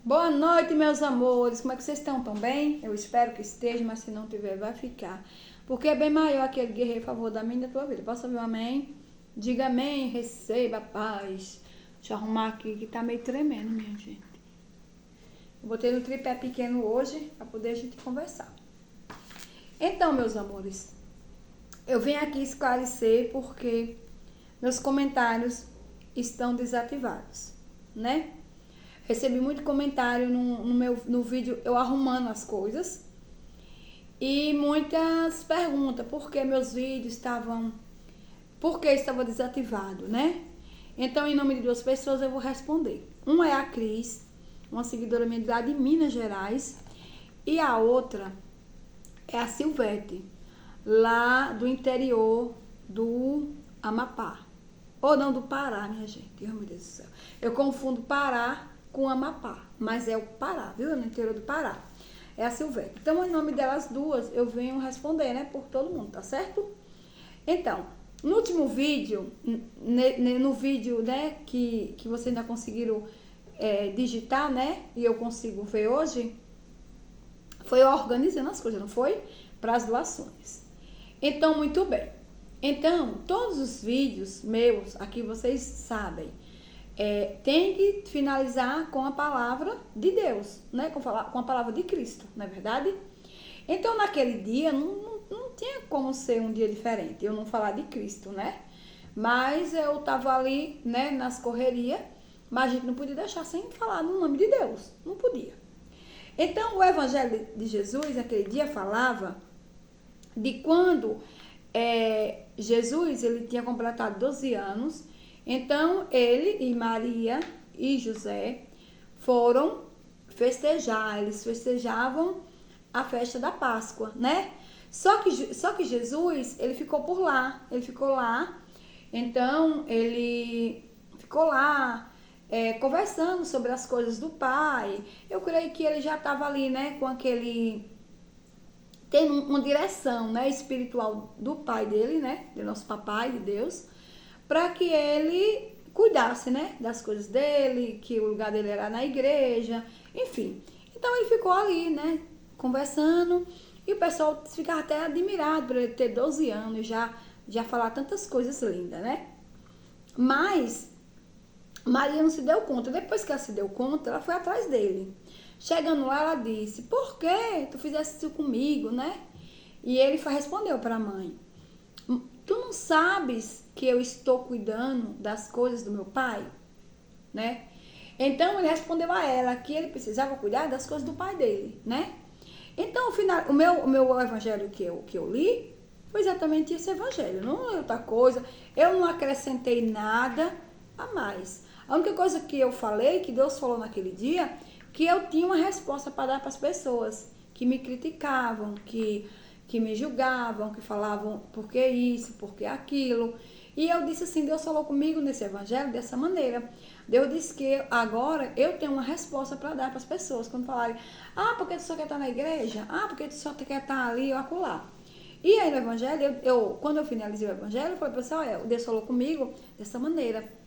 Boa noite, meus amores. Como é que vocês estão? Tão bem? Eu espero que esteja, mas se não tiver, vai ficar. Porque é bem maior aquele guerreiro a favor da minha e da tua vida. Posso ouvir um amém? Diga amém, receba a paz. Deixa eu arrumar aqui que tá meio tremendo, minha gente. Eu botei no tripé pequeno hoje para poder a gente conversar. Então, meus amores, eu venho aqui esclarecer porque meus comentários estão desativados, né? Recebi muito comentário no vídeo eu arrumando as coisas e muitas perguntas por que meus vídeos estavam, por que estava desativado, né? Então, em nome de duas pessoas eu vou responder. Uma é a Cris, uma seguidora minha lá de Minas Gerais, e a outra é a Silvete, lá do interior do Amapá. Ou não, do Pará, minha gente. Meu Deus do céu. Eu confundo Pará com Amapá, mas é o Pará, viu? No interior do Pará. É a Silvete. Então, em nome delas duas, eu venho responder, né? Por todo mundo, tá certo? Então, no último vídeo, no vídeo, né, que vocês ainda conseguiram digitar, né? E eu consigo ver hoje, foi eu organizando as coisas, não foi? Para as doações. Então, muito bem. Então, todos os vídeos meus, aqui vocês sabem, tem que finalizar com a palavra de Deus, né? Com a palavra de Cristo, não é verdade? Então, naquele dia, não tinha como ser um dia diferente, eu não falar de Cristo, né? Mas eu estava ali, né, nas correrias, mas a gente não podia deixar sem falar no nome de Deus, não podia. Então, o Evangelho de Jesus, naquele dia, falava de quando Jesus ele tinha completado 12 anos. Então, ele e Maria e José foram festejar. Eles festejavam a festa da Páscoa, né? Só que Jesus, ele ficou por lá. Ele ficou lá. Então, ele ficou lá conversando sobre as coisas do Pai. Eu creio que ele já estava ali, né? Com aquele... Tem uma direção, né, espiritual do pai dele, né, do nosso papai, de Deus, para que ele cuidasse, né, das coisas dele, que o lugar dele era na igreja, enfim. Então ele ficou ali, né, conversando, e o pessoal ficava até admirado por ele ter 12 anos e já falar tantas coisas lindas, né. Mas Maria não se deu conta. Depois que ela se deu conta, ela foi atrás dele. Chegando lá, ela disse: por que tu fizeste isso comigo, né? E ele respondeu para a mãe: tu não sabes que eu estou cuidando das coisas do meu pai, né? Então ele respondeu a ela que ele precisava cuidar das coisas do pai dele, né? Então o meu evangelho que eu li foi exatamente esse evangelho, não é outra coisa. Eu não acrescentei nada a mais. A única coisa que eu falei, que Deus falou naquele dia, que eu tinha uma resposta para dar para as pessoas que me criticavam, que me julgavam, que falavam por que isso, por que aquilo. E eu disse assim, Deus falou comigo nesse evangelho dessa maneira. Deus disse que agora eu tenho uma resposta para dar para as pessoas quando falarem: ah, porque tu só quer estar na igreja? Ah, porque tu só quer estar ali ou acolá. E aí no evangelho, quando eu finalizei o evangelho, eu falei para você: olha, Deus falou comigo dessa maneira,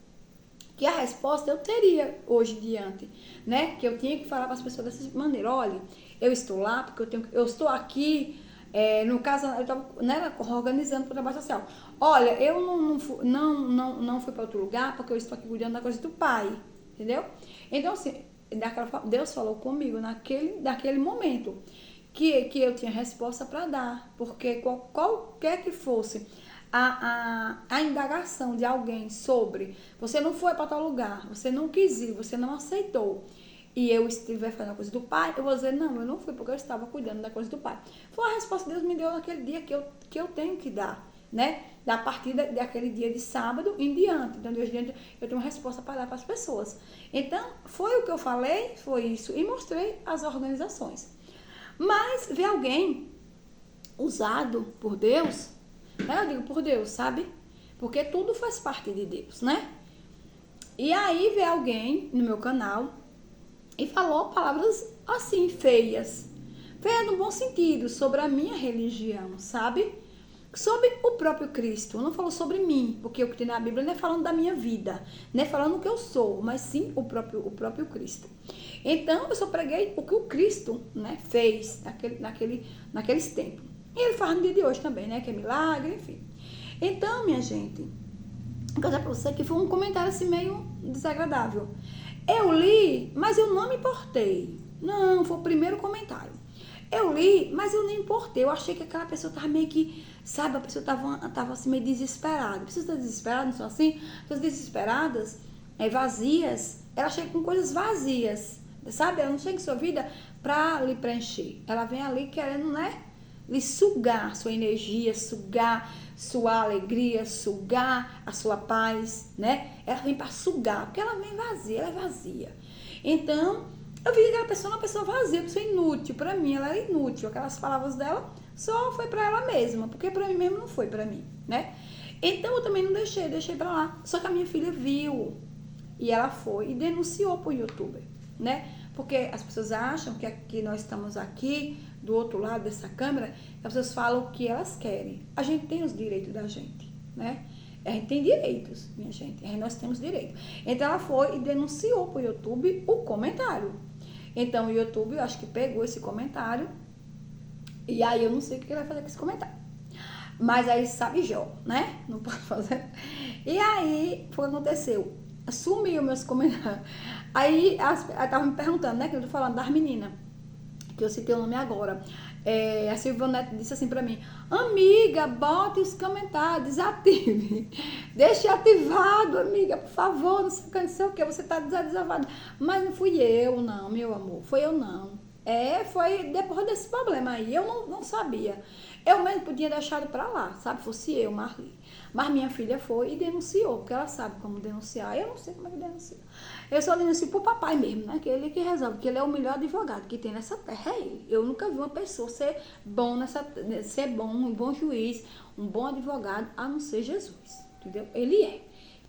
que a resposta eu teria hoje diante, né? Que eu tinha que falar para as pessoas dessa maneira: olha, eu estou lá porque eu estou aqui, no caso, eu estava, né, organizando para o trabalho social. Olha, eu não fui para outro lugar porque eu estou aqui cuidando da coisa do pai, entendeu? Então, assim, Deus falou comigo naquele momento que eu tinha resposta para dar, porque qualquer que fosse a indagação de alguém sobre você não foi para tal lugar, você não quis ir, você não aceitou, e eu estiver fazendo a coisa do pai, eu vou dizer: não, eu não fui porque eu estava cuidando da coisa do pai. Foi a resposta que Deus me deu naquele dia que eu tenho que dar, né? Da partir daquele dia de sábado em diante. Então, de hoje em diante, eu tenho uma resposta para dar para as pessoas. Então, foi o que eu falei, foi isso, e mostrei as organizações. Mas ver alguém usado por Deus, né? Eu digo por Deus, sabe? Porque tudo faz parte de Deus, né? E aí ver alguém no meu canal e falou palavras assim, feias. Feia no bom sentido, sobre a minha religião, sabe? sobre o próprio Cristo. Não falou sobre mim, porque o que tem na Bíblia não é falando da minha vida, não é falando o que eu sou, mas sim o próprio Cristo. Então, eu só preguei o que o Cristo, né, fez naqueles tempos. E ele faz no dia de hoje também, né, que é milagre, enfim. Então, minha gente, eu quero dizer pra você que foi um comentário assim meio desagradável. Eu li, mas eu não me importei. Não, foi o primeiro comentário. Eu li, mas eu nem importei. Eu achei que aquela pessoa tava meio que, sabe, a pessoa tava assim meio desesperada. Pessoas estão desesperadas, não são assim? Pessoas desesperadas, vazias, ela chega com coisas vazias, sabe? Ela não chega em sua vida pra lhe preencher. Ela vem ali querendo, né, lhe sugar sua energia, sugar sua alegria, sugar a sua paz, né? Ela vem para sugar, porque ela vem vazia, ela é vazia. Então, eu vi aquela pessoa uma pessoa vazia, uma pessoa inútil. Para mim, ela era inútil. Aquelas palavras dela só foi para ela mesma, porque para mim mesmo não foi para mim, né? Então, eu também não deixei para lá. Só que a minha filha viu e ela foi e denunciou pro youtuber, né? Porque as pessoas acham que aqui nós estamos aqui, do outro lado dessa câmera, as pessoas falam o que elas querem. A gente tem os direitos da gente, né? A gente tem direitos, minha gente. Nós temos direitos. Então, ela foi e denunciou pro YouTube o comentário. Então, o YouTube, eu acho que pegou esse comentário e aí eu não sei o que ele vai fazer com esse comentário. Mas aí sabe Jó, né? Não pode fazer. E aí, foi o que aconteceu. Sumiu meus comentários. Aí, ela tava me perguntando, né? Que eu tô falando das meninas, que eu citei o nome agora. A Silvia Neto disse assim pra mim: amiga, bote os comentários, desative. Deixe ativado, amiga, por favor, não sei o que, você tá desativado. Mas não fui eu, não, meu amor, foi eu não. Foi depois desse problema aí, eu não sabia. Eu mesmo podia deixar pra lá, sabe? Fosse eu, Marli. Mas minha filha foi e denunciou, porque ela sabe como denunciar. Eu não sei como é que denuncia. Eu só denuncio pro papai mesmo, né? Que ele que resolve, que ele é o melhor advogado que tem nessa terra, é ele. Eu nunca vi uma pessoa ser bom um bom juiz, um bom advogado, a não ser Jesus, entendeu? Ele é.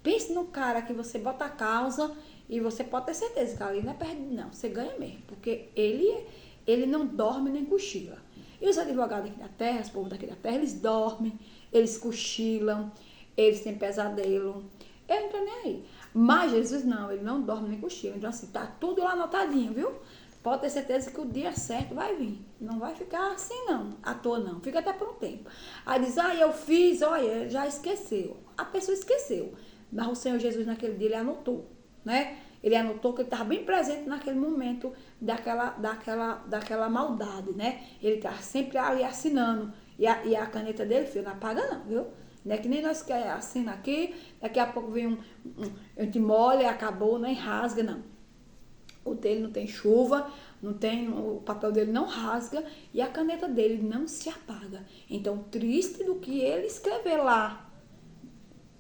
Pense no cara que você bota a causa e você pode ter certeza que ali não é perdido, não. Você ganha mesmo, porque ele não dorme nem cochila. E os advogados aqui da terra, os povos daqui da terra, eles dormem, eles cochilam, eles têm pesadelo. Ele não tá nem aí. Mas Jesus não, ele não dorme nem cochila. Então assim, tá tudo lá anotadinho, viu? Pode ter certeza que o dia certo vai vir. Não vai ficar assim não, à toa não. Fica até por um tempo. Aí diz, eu fiz, olha, já esqueceu. A pessoa esqueceu. Mas o Senhor Jesus naquele dia, ele anotou, né? Ele anotou que ele estava bem presente naquele momento daquela maldade, né? Ele está sempre ali assinando. E a caneta dele, filho, não apaga não, viu? Não é que nem nós que assina aqui, daqui a pouco vem a gente molha e acabou, nem rasga, não. O dele não tem chuva, o papel dele não rasga e a caneta dele não se apaga. Então, triste do que ele escrever lá,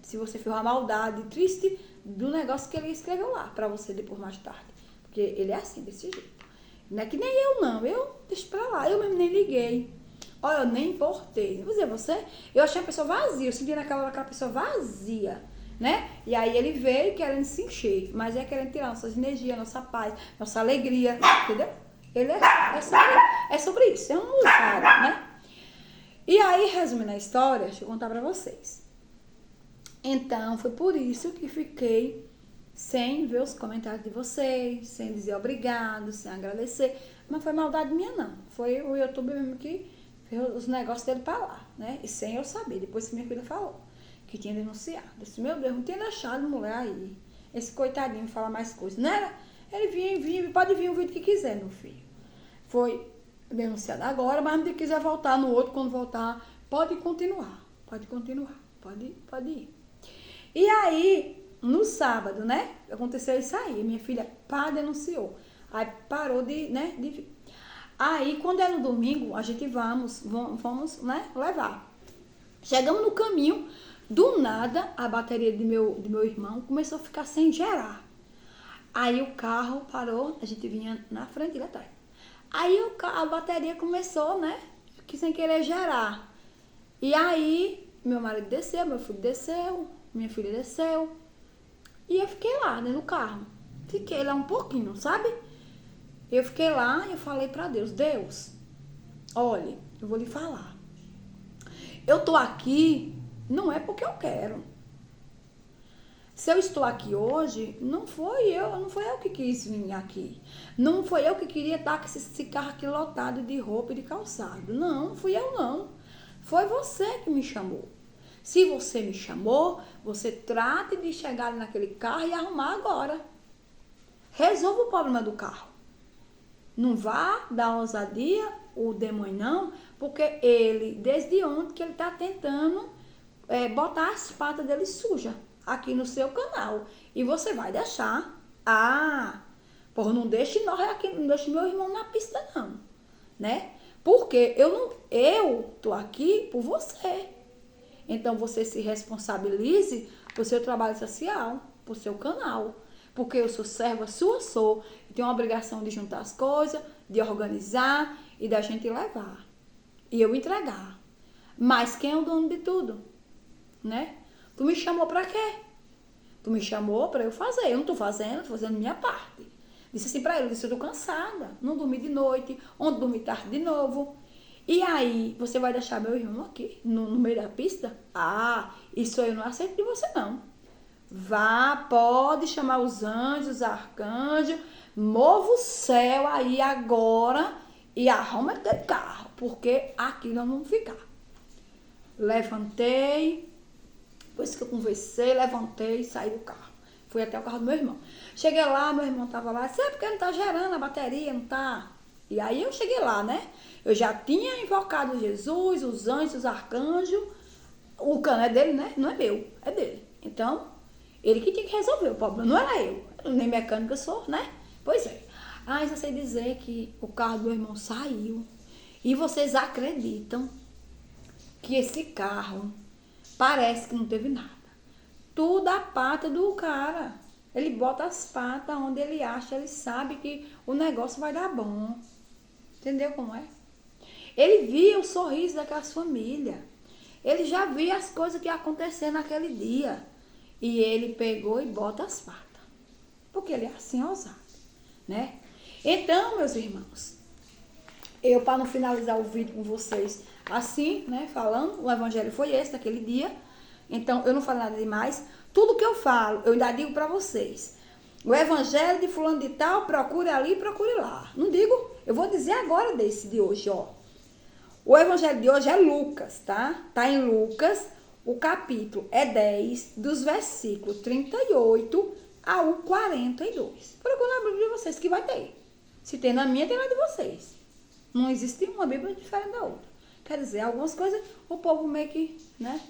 se você fez uma maldade, triste do negócio que ele escreveu lá para você depois mais tarde. Porque ele é assim, desse jeito. Não é que nem eu não, eu deixo pra lá, eu mesmo nem liguei. Olha, eu nem importei. Vou dizer você, eu achei a pessoa vazia, eu senti naquela hora aquela pessoa vazia, né? E aí ele veio querendo se encher, mas é querendo tirar nossas energias, nossa paz, nossa alegria, entendeu? Ele é sobre isso, é um usuário, né? E aí, resumindo a história, deixa eu contar pra vocês. Então, foi por isso que fiquei sem ver os comentários de vocês, sem dizer obrigado, sem agradecer. Mas foi maldade minha, não. Foi o YouTube mesmo que fez os negócios dele pra lá, né? E sem eu saber. Depois que minha filha falou que tinha denunciado. Eu disse, meu Deus, não tinha deixado mulher aí. Esse coitadinho falar mais coisas. Não era? Ele vinha, pode vir o vídeo que quiser, meu filho. Foi denunciado agora, mas se quiser voltar no outro, quando voltar, pode continuar. Pode ir. E aí, no sábado, né, aconteceu isso aí. Minha filha denunciou. Aí parou de. Aí, quando é no domingo, a gente vamos, né, levar. Chegamos no caminho, do nada, a bateria do meu irmão começou a ficar sem gerar. Aí o carro parou, a gente vinha na frente e atrás. Aí a bateria começou, né, que sem querer gerar. E aí, meu marido desceu, meu filho desceu, minha filha desceu. E eu fiquei lá, né, no carro. Fiquei lá um pouquinho, sabe? Eu fiquei lá e eu falei pra Deus, Deus, olha, eu vou lhe falar. Eu estou aqui, não é porque eu quero. Se eu estou aqui hoje, não foi eu que quis vir aqui. Não foi eu que queria estar com esse carro aqui lotado de roupa e de calçado. Não fui eu não. Foi você que me chamou. Se você me chamou, você trate de chegar naquele carro e arrumar agora. Resolva o problema do carro. Não vá dar ousadia o demônio não, porque ele, desde ontem que ele está tentando botar as patas dele suja aqui no seu canal. E você vai deixar. Porra, não deixe nós aqui, não deixe meu irmão na pista não, né? Porque eu tô aqui por você. Então você se responsabilize por seu trabalho social, por seu canal. Porque eu sou serva sua, e tenho a obrigação de juntar as coisas, de organizar e da gente levar. E eu entregar. Mas quem é o dono de tudo? Né? Tu me chamou pra quê? Tu me chamou pra eu fazer. Eu não tô fazendo minha parte. Disse assim pra ele, eu tô cansada. Não dormi de noite, ontem dormi tarde de novo. E aí, você vai deixar meu irmão aqui, no meio da pista? Isso eu não aceito de você não. Vá, pode chamar os anjos, os arcanjos, mova o céu aí agora e arruma aquele carro, porque aqui nós vamos ficar. Levantei, depois que eu conversei, levantei e saí do carro. Fui até o carro do meu irmão. Cheguei lá, meu irmão tava lá, disse, porque não tá gerando a bateria, não tá? E aí eu cheguei lá, né? Eu já tinha invocado Jesus, os anjos, os arcanjos. O cano é dele, né? Não é meu, é dele. Então, ele que tinha que resolver o problema, não era eu. Nem mecânica eu sou, né? Pois é. Eu sei dizer que o carro do meu irmão saiu. E vocês acreditam que esse carro parece que não teve nada. Tudo a pata do cara. Ele bota as patas onde ele acha, ele sabe que o negócio vai dar bom. Entendeu como é? Ele via o sorriso daquelas famílias. Ele já via as coisas que iam acontecer naquele dia. E ele pegou e bota as patas. Porque ele é assim ousado, né? Então, meus irmãos, eu, para não finalizar o vídeo com vocês assim, né, falando, o evangelho foi esse, daquele dia. Então, eu não falo nada demais. Tudo que eu falo, eu ainda digo para vocês. O evangelho de fulano de tal, procure ali, procure lá. Não digo, eu vou dizer agora desse de hoje, ó. O evangelho de hoje é Lucas, tá? Tá em Lucas, o capítulo é 10, dos versículos 38 ao 42. Procura na Bíblia de vocês que vai ter. Se tem na minha, tem na de vocês. Não existe uma Bíblia diferente da outra. Quer dizer, algumas coisas o povo meio que, né,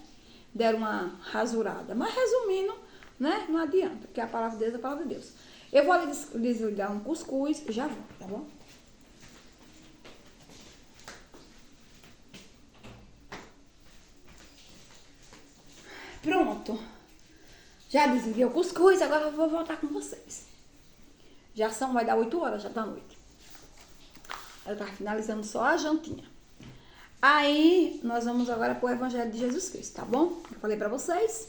deram uma rasurada. Mas resumindo, né, não adianta, porque a palavra de Deus é a palavra de Deus. Eu vou ali desligar um cuscuz e já vou, tá bom? Pronto. Já desliguei o cuscuz, agora eu vou voltar com vocês. Vai dar 8 horas já da noite. Eu tava finalizando só a jantinha. Aí, nós vamos agora para o Evangelho de Jesus Cristo, tá bom? Eu falei para vocês.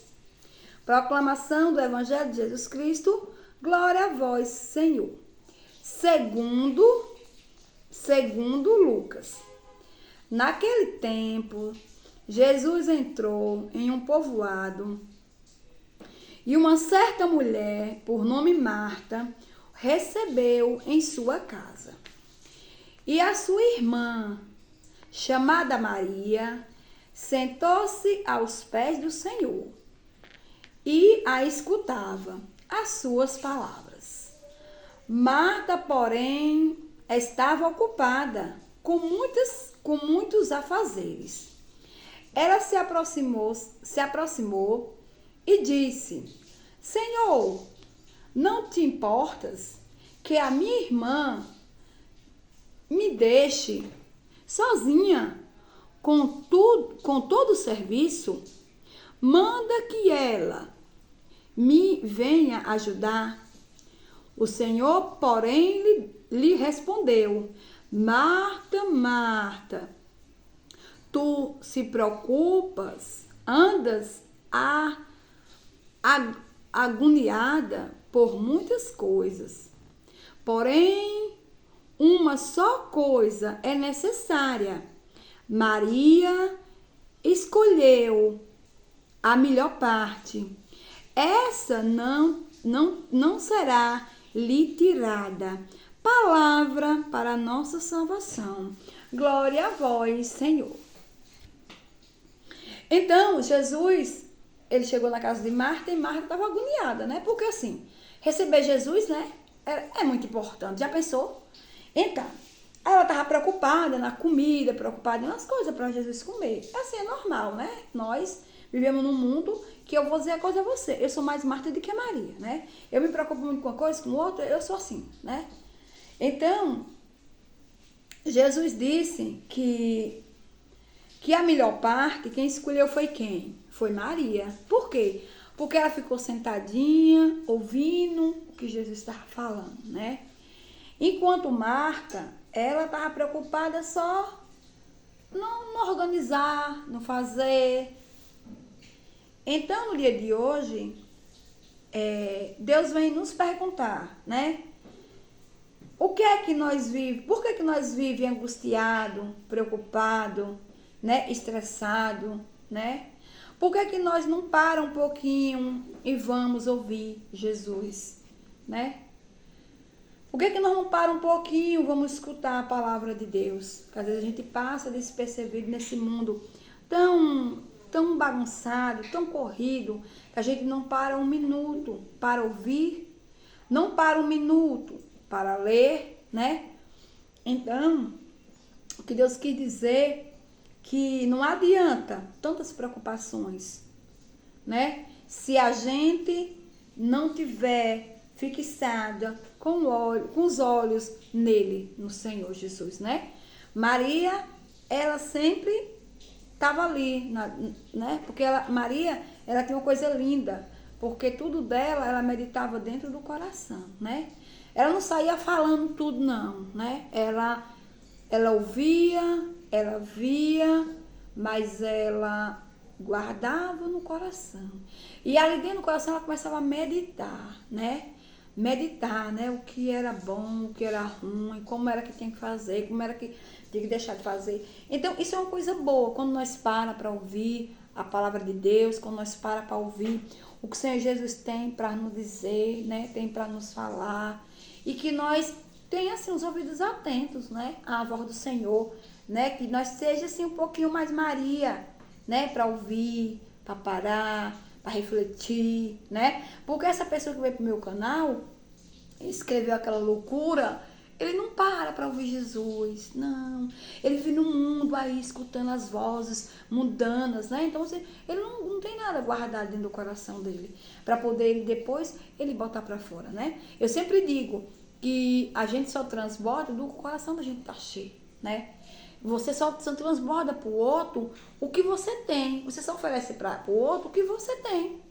Proclamação do Evangelho de Jesus Cristo. Glória a vós, Senhor. Segundo Lucas. Naquele tempo, Jesus entrou em um povoado e uma certa mulher, por nome Marta, recebeu em sua casa. E a sua irmã, chamada Maria, sentou-se aos pés do Senhor e a escutava as suas palavras. Marta, porém, estava ocupada com muitos afazeres. Ela se aproximou e disse: Senhor, não te importas que a minha irmã me deixe sozinha com todo o serviço? Manda que ela me venha ajudar. O Senhor, porém, lhe respondeu: Marta, Marta, tu se preocupas, andas agoniada por muitas coisas. Porém, uma só coisa é necessária. Maria escolheu a melhor parte, essa não será lhe tirada. Palavra para a nossa salvação. Glória a vós, Senhor. Então, Jesus, ele chegou na casa de Marta e Marta estava agoniada, né? Porque assim, receber Jesus, né? É muito importante. Já pensou? Então, ela estava preocupada na comida, preocupada nas coisas para Jesus comer. Assim, é normal, né? Nós vivemos num mundo que eu vou dizer a coisa a você. Eu sou mais Marta do que Maria, né? Eu me preocupo muito com uma coisa, com outra, eu sou assim, né? Então, Jesus disse que a melhor parte, quem escolheu foi quem? Foi Maria. Por quê? Porque ela ficou sentadinha, ouvindo o que Jesus estava falando, né? Enquanto Marta, ela estava preocupada só não organizar, não fazer. Então, no dia de hoje, Deus vem nos perguntar, né? O que é que nós vivemos? Por que nós vivemos angustiado, preocupado, né? Estressado, né? Por que nós não para um pouquinho e vamos ouvir Jesus, né? Por que nós não para um pouquinho, vamos escutar a palavra de Deus? Porque às vezes a gente passa despercebido nesse mundo tão bagunçado, tão corrido, que a gente não para um minuto para ouvir, não para um minuto para ler, né? Então, o que Deus quis dizer que não adianta tantas preocupações, né? Se a gente não tiver fixada com os olhos nele, no Senhor Jesus, né? Maria, ela sempre estava ali, né? Porque Maria, ela tinha uma coisa linda, porque tudo dela, ela meditava dentro do coração, né? Ela não saía falando tudo, não, né? Ela ouvia, ela via, mas ela guardava no coração. E ali dentro do coração ela começava a meditar, né? Meditar, né? O que era bom, o que era ruim, como era que tinha que fazer, como era que tinha que deixar de fazer. Então, isso é uma coisa boa, quando nós para ouvir a palavra de Deus, quando nós para ouvir o que o Senhor Jesus tem para nos dizer, né? Tem para nos falar. E que nós tenhamos assim, os ouvidos atentos, né? À voz do Senhor, né? Que nós seja assim um pouquinho mais Maria, né? Para ouvir, para parar, para refletir, né? Porque essa pessoa que veio pro meu canal, escreveu aquela loucura, ele não para ouvir Jesus, não. Ele vive no mundo aí, escutando as vozes mundanas, né? Então, assim, ele não tem nada guardado dentro do coração dele, para poder ele depois, ele botar para fora, né? Eu sempre digo que a gente só transborda do coração da gente tá cheio, né? Você só transborda pro outro o que você tem. Você só oferece para o outro o que você tem.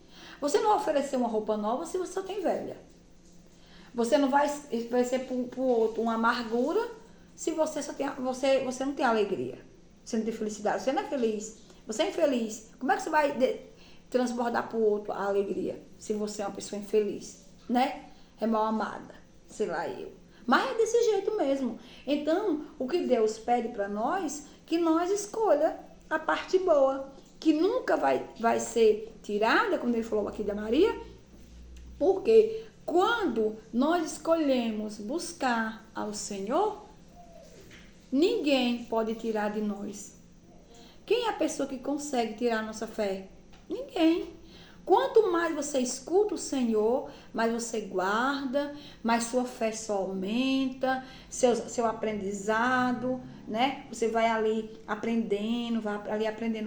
Você não vai oferecer uma roupa nova se você só tem velha. Você não vai oferecer pro outro uma amargura se você só tem, você não tem alegria. Você não tem felicidade. Você não é feliz. Você é infeliz. Como é que você vai transbordar pro outro a alegria se você é uma pessoa infeliz, né? É mal amada, sei lá eu. Mas é desse jeito mesmo. Então, o que Deus pede para nós, que nós escolha a parte boa, que nunca vai ser tirada, como ele falou aqui da Maria, porque quando nós escolhemos buscar ao Senhor, ninguém pode tirar de nós. Quem é a pessoa que consegue tirar a nossa fé? Ninguém. Quanto mais você escuta o Senhor, mais você guarda, mais sua fé só aumenta, seu aprendizado, né? Você vai ali aprendendo,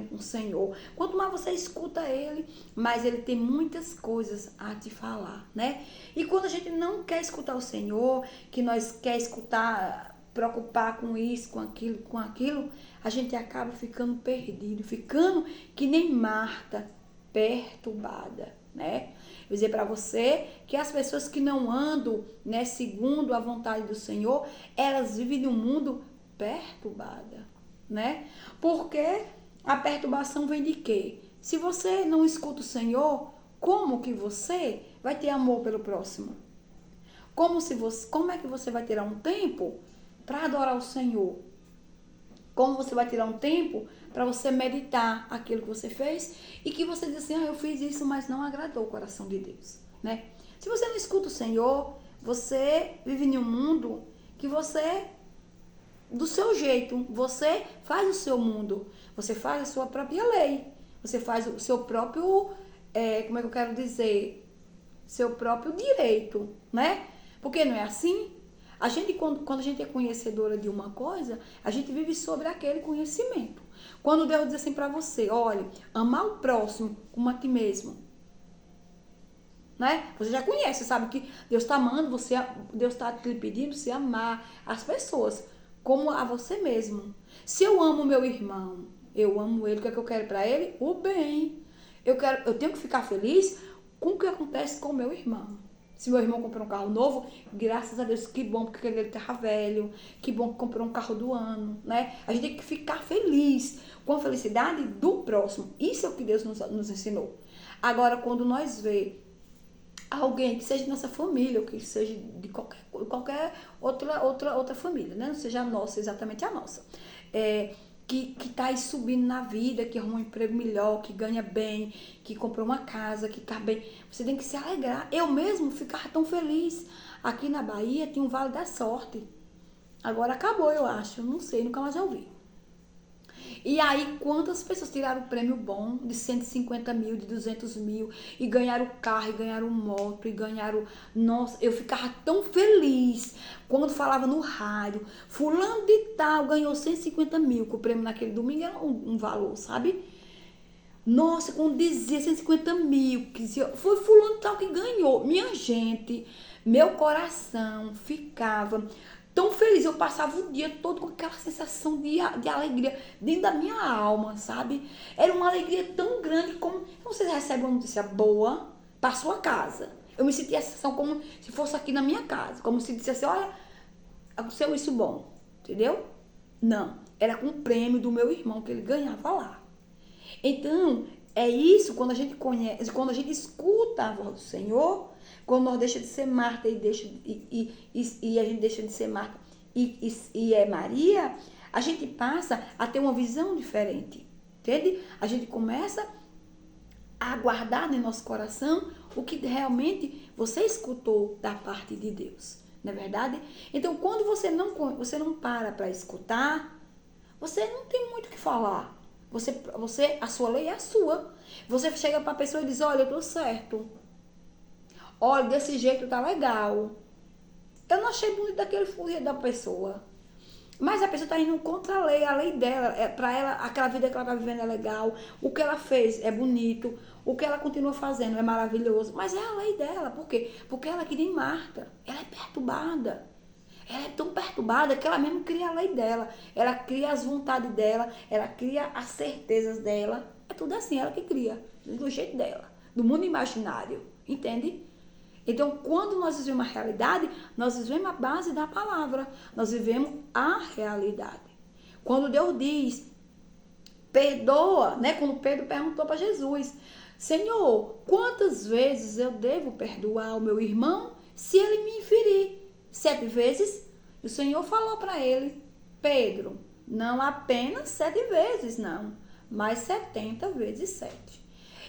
com o Senhor. Quanto mais você escuta Ele, mais Ele tem muitas coisas a te falar, né? E quando a gente não quer escutar o Senhor, que nós quer escutar, preocupar com isso, com aquilo, a gente acaba ficando perdido, ficando que nem Marta, perturbada, né? Eu vou dizer para você que as pessoas que não andam, né, segundo a vontade do Senhor, elas vivem num mundo perturbado, né? Porque a perturbação vem de quê? Se você não escuta o Senhor, como que você vai ter amor pelo próximo? Como é que você vai ter um tempo para adorar o Senhor? Como você vai tirar um tempo para você meditar aquilo que você fez e que você diz assim, eu fiz isso, mas não agradou o coração de Deus, né? Se você não escuta o Senhor, você vive em um mundo que você, do seu jeito, você faz o seu mundo, você faz a sua própria lei, você faz o seu próprio, como é que eu quero dizer, seu próprio direito, né? Porque não é assim? A gente, quando a gente é conhecedora de uma coisa, a gente vive sobre aquele conhecimento. Quando Deus diz assim para você, olha, amar o próximo como a ti mesmo, né? Você já conhece, sabe que Deus está amando você, Deus está te pedindo você amar as pessoas como a você mesmo. Se eu amo meu irmão, eu amo ele, o que é que eu quero para ele? O bem. Eu tenho que ficar feliz com o que acontece com o meu irmão. Se meu irmão comprou um carro novo, graças a Deus, que bom, porque ele estava velho. Que bom que comprou um carro do ano, né? A gente tem que ficar feliz com a felicidade do próximo. Isso é o que Deus nos ensinou. Agora, quando nós vemos alguém que seja de nossa família, ou que seja de qualquer outra família, né? Não seja a nossa, exatamente a nossa. Que está aí subindo na vida, que arrumou um emprego melhor, que ganha bem, que comprou uma casa, que está bem. Você tem que se alegrar. Eu mesmo ficava tão feliz. Aqui na Bahia tinha um Vale da Sorte. Agora acabou, eu acho. Não sei, nunca mais ouvi. E aí, quantas pessoas tiraram o prêmio bom de 150 mil, de 200 mil, e ganharam carro, e ganharam moto, e ganharam... Nossa, eu ficava tão feliz quando falava no rádio, fulano de tal ganhou 150 mil, que o prêmio naquele domingo era um valor, sabe? Nossa, quando dizia 150 mil, que dizia, foi fulano de tal que ganhou. Minha gente, meu coração ficava... tão feliz, eu passava o dia todo com aquela sensação de alegria dentro da minha alma, sabe? Era uma alegria tão grande como você recebe uma notícia boa para sua casa. Eu me sentia a sensação como se fosse aqui na minha casa, como se dissesse, olha, aconteceu isso bom, entendeu? Não, era com o prêmio do meu irmão que ele ganhava lá. Então, é isso, quando a gente conhece, quando a gente escuta a voz do Senhor, quando nós deixamos de ser Marta e a gente deixa de ser Marta e é Maria, a gente passa a ter uma visão diferente, entende? A gente começa a guardar no nosso coração o que realmente você escutou da parte de Deus, não é verdade? Então, quando você não para escutar, você não tem muito o que falar. A sua lei é a sua. Você chega para a pessoa e diz, olha, eu tô certo. Olha, desse jeito tá legal. Eu não achei bonito daquele furrido da pessoa. Mas a pessoa tá indo contra a lei dela. Pra ela, aquela vida que ela tá vivendo é legal. O que ela fez é bonito. O que ela continua fazendo é maravilhoso. Mas é a lei dela. Por quê? Porque ela é que nem Marta. Ela é perturbada. Ela é tão perturbada que ela mesmo cria a lei dela. Ela cria as vontades dela. Ela cria as certezas dela. É tudo assim, ela que cria. Do jeito dela. Do mundo imaginário. Entende? Então, quando nós vivemos a realidade, nós vivemos a base da palavra. Nós vivemos a realidade. Quando Deus diz, perdoa, né? Quando Pedro perguntou para Jesus, Senhor, quantas vezes eu devo perdoar o meu irmão se ele me ferir? 7 vezes? E o Senhor falou para ele, Pedro, não apenas 7 vezes, não, mas 70 vezes 7.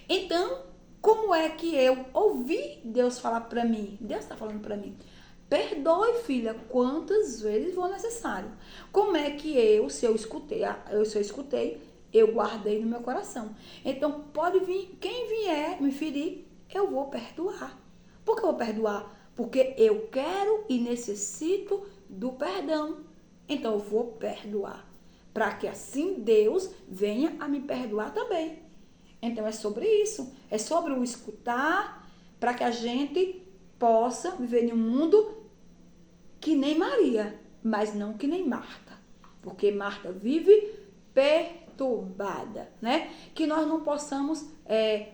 Então, como é que eu ouvi Deus falar para mim? Deus está falando para mim. Perdoe, filha, quantas vezes for necessário. Como é que se eu escutei, eu guardei no meu coração. Então, pode vir, quem vier me ferir, eu vou perdoar. Por que eu vou perdoar? Porque eu quero e necessito do perdão. Então, eu vou perdoar. Para que assim Deus venha a me perdoar também. Então, é sobre isso. É sobre o escutar para que a gente possa viver em um mundo que nem Maria, mas não que nem Marta. Porque Marta vive perturbada, né? Que nós não possamos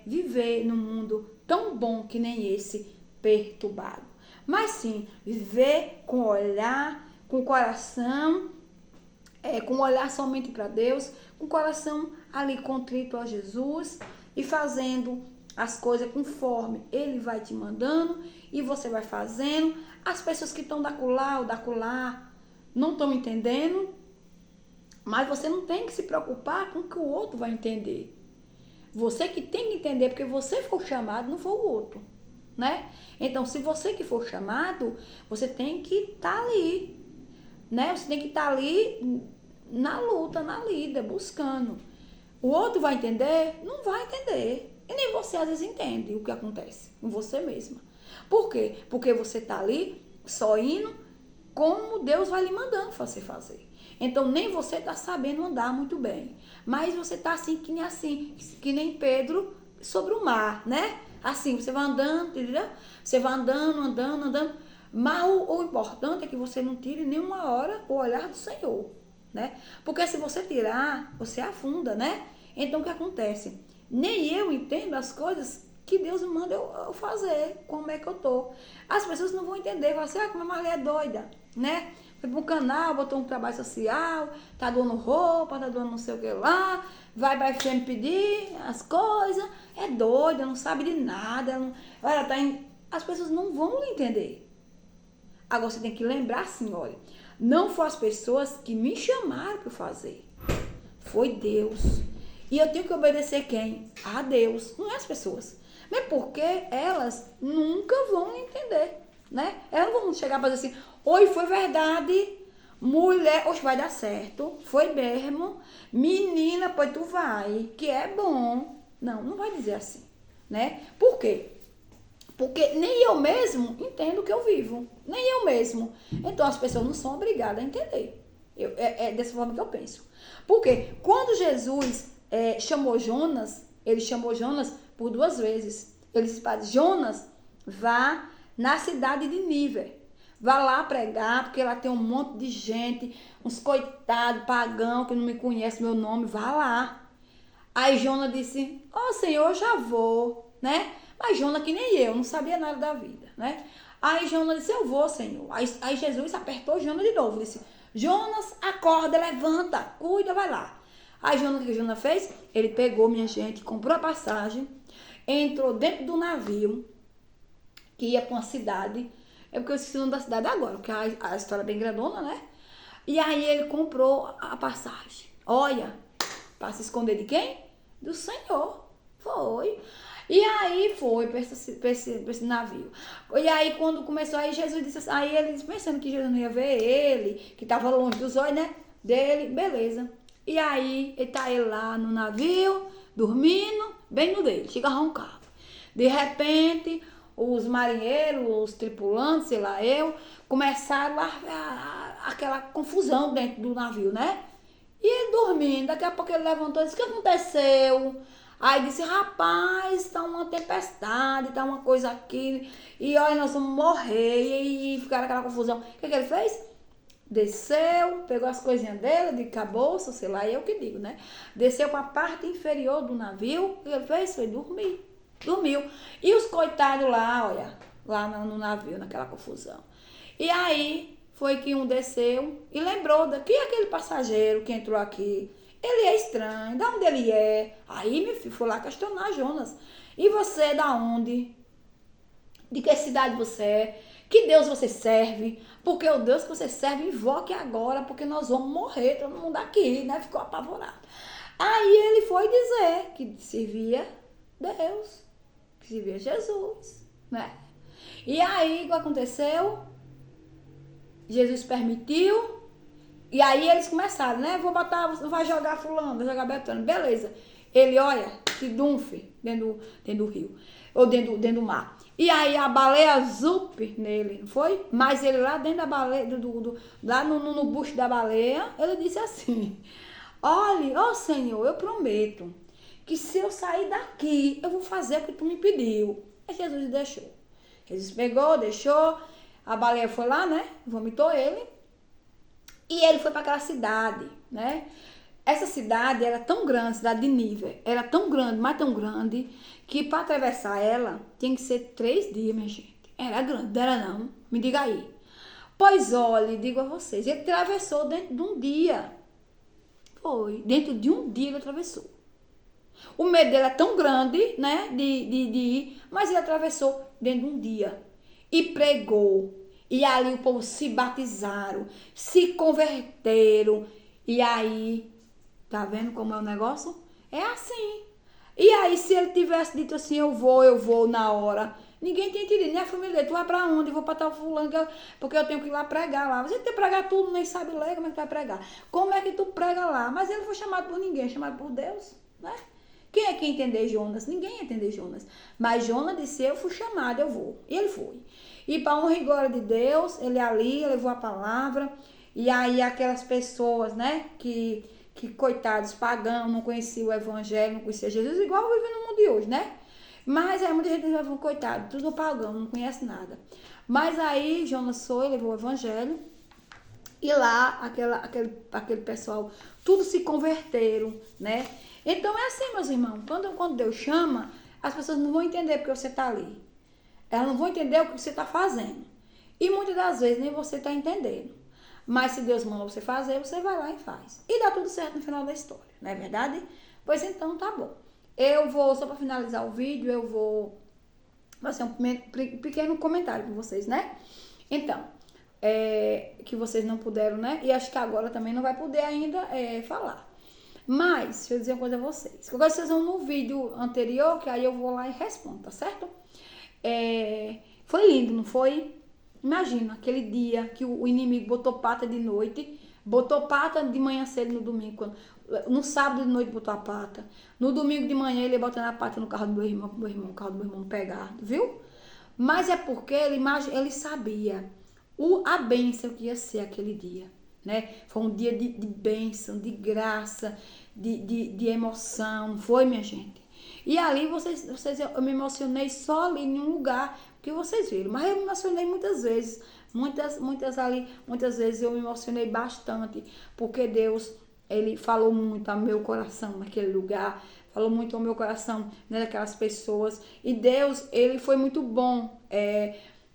viver num mundo tão bom que nem esse, perturbado. Mas sim, viver com olhar, com coração, com olhar somente para Deus, com o coração ali contrito a Jesus e fazendo as coisas conforme Ele vai te mandando e você vai fazendo. As pessoas que estão da colar ou da colar não estão entendendo, Mas você não tem que se preocupar com o que o outro vai entender. Você que tem que entender, porque você foi chamado, não foi o outro, né? Então, se você que for chamado, você tem que estar ali, né? Você tem que estar ali na luta, na lida, buscando. O outro vai entender? Não vai entender. E nem você às vezes entende o que acontece com você mesma. Por quê? Porque você está ali só indo como Deus vai lhe mandando você fazer. Então nem você está sabendo andar muito bem. Mas você está assim, que nem Pedro sobre o mar, né? Assim, você vai andando, entendeu? Você vai andando. Mas o importante é que você não tire nenhuma hora o olhar do Senhor, né? Porque se você tirar, você afunda, né? Então o que acontece? Nem eu entendo as coisas que Deus me manda eu fazer, como é que eu tô. As pessoas não vão entender, vão assim, como a Marli é doida, né? Foi para um canal, botou um trabalho social, tá doando roupa, tá doando não sei o que lá, vai pra FM pedir as coisas, é doida, não sabe de nada, ela tá em... As pessoas não vão lhe entender. Agora você tem que lembrar assim, olha, não foram as pessoas que me chamaram para fazer, foi Deus. E eu tenho que obedecer quem? A Deus, não é as pessoas. Mas porque elas nunca vão entender, né? Elas não vão chegar para dizer assim, oi, foi verdade, mulher, hoje vai dar certo, foi mesmo, menina, pois tu vai, que é bom. Não, não vai dizer assim, né? Por quê? Porque nem eu mesmo entendo o que eu vivo, nem eu mesmo. Então as pessoas não são obrigadas a entender. É dessa forma que eu penso. Porque quando Jesus chamou Jonas, ele chamou Jonas por 2 vezes. Ele disse para Jonas, vá na cidade de Nínive. Vá lá pregar, porque lá tem um monte de gente, uns coitados, pagão, que não me conhece meu nome, vá lá. Aí Jonas disse, Senhor, eu já vou, né? Mas Jonas que nem eu, não sabia nada da vida, né? Aí Jonas disse, eu vou, Senhor. Aí Jesus apertou Jonas de novo, disse, Jonas, acorda, levanta, cuida, vai lá. Aí Jonas, o que Jonas fez? Ele pegou, minha gente, comprou a passagem, entrou dentro do navio, que ia para uma cidade, é porque eu esqueci o nome da cidade agora, porque a história é bem grandona, né? E aí ele comprou a passagem. Olha, para se esconder de quem? Do Senhor. Foi. E aí foi para esse navio. E aí quando começou, aí Jesus disse assim, aí ele pensando que Jesus não ia ver ele, que estava longe dos olhos, né? Dele, beleza. E aí ele lá no navio, dormindo, bem no dele, chega roncava. De repente, os marinheiros, os tripulantes, sei lá eu, começaram aquela confusão dentro do navio, né? E ele dormindo, daqui a pouco ele levantou e disse, o que aconteceu? Aí disse, rapaz, tá uma tempestade, tá uma coisa aqui, e olha, nós vamos morrer, e ficaram aquela confusão. O que ele fez? Desceu, pegou as coisinhas dele, de caboça, sei lá, eu que digo, né? Desceu para a parte inferior do navio, o que ele fez? Foi dormir. Dormiu. E os coitados lá, olha, lá no navio, naquela confusão. E aí foi que um desceu e lembrou daqui aquele passageiro que entrou aqui. Ele é estranho, da onde ele é? Aí, meu filho, foi lá questionar Jonas. E você, da onde? De que cidade você é? Que Deus você serve? Porque o Deus que você serve, invoque agora, porque nós vamos morrer, todo mundo aqui, né? Ficou apavorado. Aí ele foi dizer que servia Deus, que servia Jesus, né? E aí, o que aconteceu? Jesus permitiu. E aí eles começaram, né? Vou botar, vai jogar fulano, vai jogar Betânia. Beleza. Ele, olha, que dunfe dentro do rio. Ou dentro do mar. E aí a baleia zup nele, não foi? Mas ele lá dentro da baleia, lá no bucho da baleia, ele disse assim, olha, ó Senhor, eu prometo que se eu sair daqui, eu vou fazer o que tu me pediu. Aí Jesus deixou. Jesus pegou, deixou, a baleia foi lá, né? Vomitou ele. E ele foi para aquela cidade, né? Essa cidade era tão grande, a cidade de Nínive, era tão grande, mas tão grande, que para atravessar ela, tinha que ser 3 dias, minha gente. Era grande, não era não? Me diga aí. Pois olha, digo a vocês, ele atravessou dentro de um dia. Foi, dentro de um dia ele atravessou. O medo dele é tão grande, né, de ir, mas ele atravessou dentro de um dia. E pregou. E ali o povo se batizaram, se converteram. E aí, tá vendo como é o negócio? É assim. E aí, se ele tivesse dito assim, eu vou na hora, ninguém tinha entendido. Minha família, tu vai pra onde? Eu vou pra tal fulano, porque eu tenho que ir lá pregar lá. Você tem que pregar tudo, nem sabe ler, como é que tu vai pregar? Como é que tu prega lá? Mas ele foi chamado por ninguém, chamado por Deus, né? Quem é que ia entender Jonas? Ninguém ia entender Jonas. Mas Jonas disse, eu fui chamado, eu vou. E ele foi. E para honra e glória de Deus, ele ali levou a palavra. E aí aquelas pessoas, né, que coitados, pagãos, não conheciam o evangelho, não conheciam Jesus, igual vive no mundo de hoje, né? Mas aí muita gente diz, coitado, tudo pagão, não conhece nada. Mas aí Jonas foi, levou o evangelho. E lá, aquele pessoal, tudo se converteram, né? Então é assim, meus irmãos, quando Deus chama, as pessoas não vão entender porque você está ali. Elas não vão entender o que você está fazendo. E muitas das vezes nem você está entendendo. Mas se Deus manda você fazer, você vai lá e faz. E dá tudo certo no final da história, não é verdade? Pois então tá bom. Eu vou, só para finalizar o vídeo, eu vou fazer um pequeno comentário com vocês, né? Então, que vocês não puderam, né? E acho que agora também não vai poder ainda falar. Mas, deixa eu dizer uma coisa a vocês. Que eu gosto de fazer no vídeo anterior, que aí eu vou lá e respondo, tá certo? Foi lindo, não foi? Imagina, aquele dia que o inimigo botou pata de noite, botou pata de manhã cedo no domingo, no sábado de noite botou a pata, no domingo de manhã ele ia botando a pata no carro do meu irmão, o carro do meu irmão pegar, viu? Mas é porque ele sabia a bênção que ia ser aquele dia, né? Foi um dia de bênção, de graça, de emoção, não foi, minha gente? E ali eu me emocionei só ali em um lugar que vocês viram, mas eu me emocionei muitas vezes, muitas vezes eu me emocionei bastante, porque Deus, ele falou muito ao meu coração naquele lugar, falou muito ao meu coração, né, daquelas pessoas, e Deus, ele foi muito bom,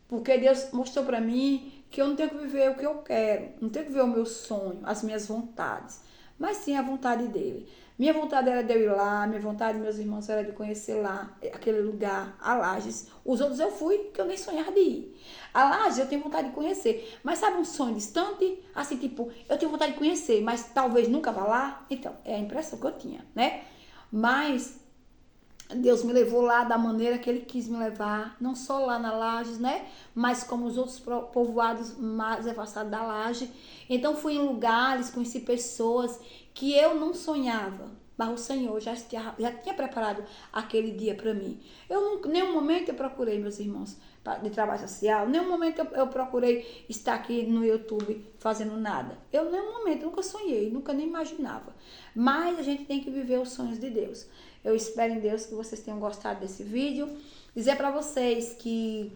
porque Deus mostrou para mim que eu não tenho que viver o que eu quero, não tenho que viver o meu sonho, as minhas vontades, mas sim a vontade dele. Minha vontade era de eu ir lá, minha vontade, meus irmãos, era de conhecer lá, aquele lugar, a Lages. Os outros eu fui, que eu nem sonhava de ir. A Lages eu tenho vontade de conhecer, mas sabe um sonho distante? Assim, tipo, eu tenho vontade de conhecer, mas talvez nunca vá lá. Então, é a impressão que eu tinha, né? Mas Deus me levou lá da maneira que Ele quis me levar, não só lá na Lages, né? Mas como os outros povoados mais afastados da Laje. Então fui em lugares, conheci pessoas que eu não sonhava, mas o Senhor já tinha preparado aquele dia para mim. Nenhum momento eu procurei, meus irmãos, de trabalho social, nenhum momento eu procurei estar aqui no YouTube fazendo nada. Nenhum momento, nunca sonhei, nunca nem imaginava. Mas a gente tem que viver os sonhos de Deus. Eu espero em Deus que vocês tenham gostado desse vídeo. Dizer para vocês que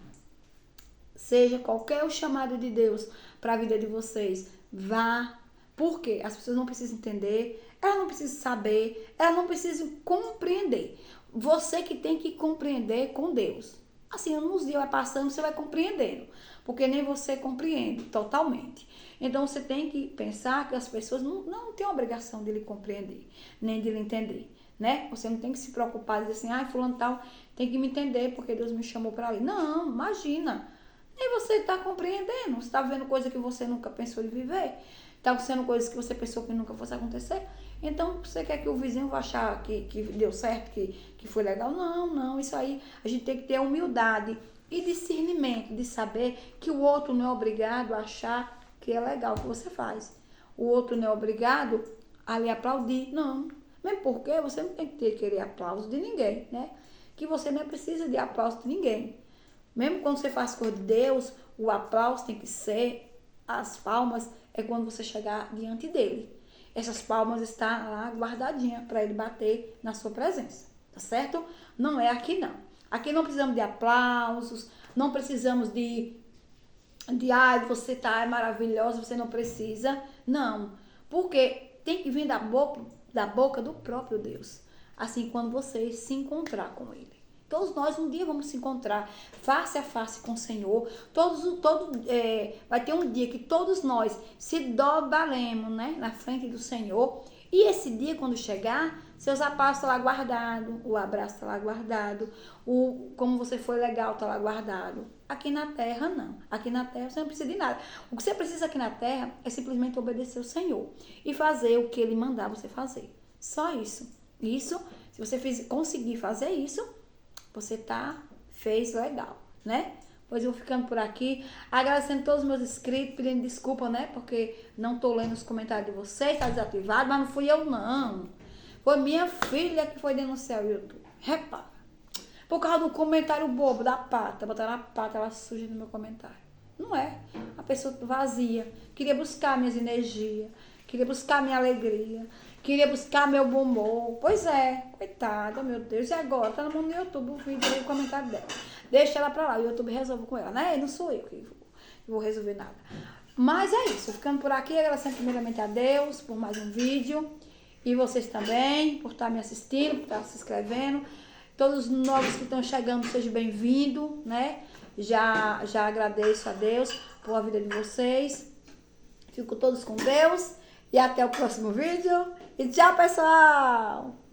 seja qualquer o chamado de Deus para a vida de vocês, vá. Porque as pessoas não precisam entender, elas não precisam saber, elas não precisam compreender. Você que tem que compreender com Deus. Assim, nos dias vai passando, você vai compreendendo. Porque nem você compreende totalmente. Então, você tem que pensar que as pessoas não têm a obrigação de lhe compreender, nem de lhe entender, né? Você não tem que se preocupar e dizer assim, fulano tal tem que me entender porque Deus me chamou para ali. Não, imagina. Nem você está compreendendo. Você está vendo coisa que você nunca pensou em viver. Está acontecendo coisas que você pensou que nunca fosse acontecer. Então, você quer que o vizinho vá achar que deu certo, que foi legal? Não. Isso aí, a gente tem que ter humildade e discernimento de saber que o outro não é obrigado a achar que é legal o que você faz. O outro não é obrigado a lhe aplaudir. Não. Mesmo porque você não tem que querer aplauso de ninguém, né? Que você não precisa de aplauso de ninguém. Mesmo quando você faz coisa de Deus, o aplauso tem que ser, as palmas, é quando você chegar diante dele. Essas palmas estão lá guardadinhas para ele bater na sua presença, tá certo? Não é aqui não. Aqui não precisamos de aplausos, não precisamos de você tá maravilhosa, você não precisa. Não, porque tem que vir da boca do próprio Deus. Assim, quando você se encontrar com ele. Todos nós um dia vamos se encontrar face a face com o Senhor. Vai ter um dia que todos nós se dobraremos, né, na frente do Senhor. E esse dia, quando chegar, seus passos estão lá guardado, o abraço está lá guardado, o como você foi legal está lá guardado. Aqui na terra, não. Aqui na terra você não precisa de nada. O que você precisa aqui na terra é simplesmente obedecer o Senhor e fazer o que Ele mandar você fazer. Só isso. Isso, se você conseguir fazer isso, você fez legal, né? Pois eu vou ficando por aqui, agradecendo todos os meus inscritos, pedindo desculpa, né? Porque não tô lendo os comentários de vocês, tá desativado, mas não fui eu, não. Foi minha filha que foi denunciar o YouTube. Repara. Por causa do comentário bobo da pata. Botaram a pata, ela suja no meu comentário. Não é. A pessoa vazia. Queria buscar minhas energias. Queria buscar minha alegria. Queria buscar meu bom humor. Pois é. Coitada, meu Deus. E agora? Tá no mundo do YouTube o vídeo aí, o comentário dela. Deixa ela pra lá. O YouTube resolve com ela, né? E não sou eu que vou resolver nada. Mas é isso. Ficando por aqui, agradecendo primeiramente a Deus por mais um vídeo. E vocês também, por estar me assistindo, por estar se inscrevendo. Todos os novos que estão chegando, sejam bem-vindos, né? Já agradeço a Deus por a vida de vocês. Fico todos com Deus. E até o próximo vídeo. E tchau, pessoal!